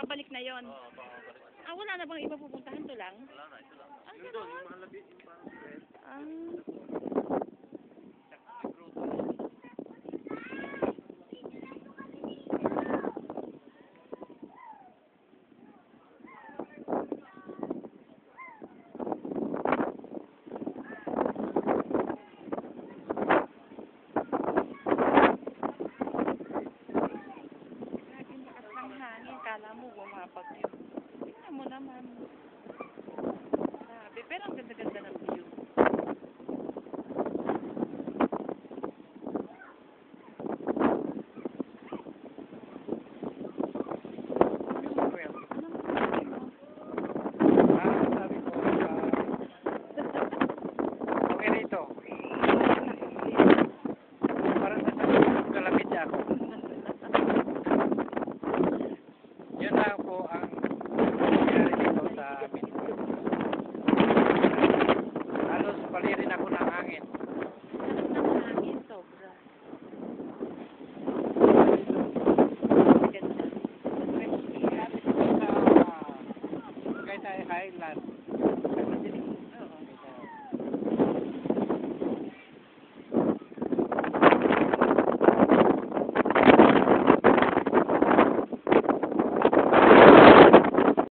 pabalik na yon. Oo, pabalik. Ah, wala na bang iba pupuntahan to lang? Wala na, ito lang. Ah, Yung doon, yung mga labi, yung parang siret. Ah, laging lakas ng hangin. Kala mo bumabagyo. Tingnan mo naman. Sabi, pero ang ganda-ganda ng view. Sabi ko, okay rito. Parang nasa kalapit niya ako. Yun lang po ang nangyari dito sa amin. Halos palirin ako ng hangin. Lakas ng hangin, sobra. Ganda. Kahit ay highland,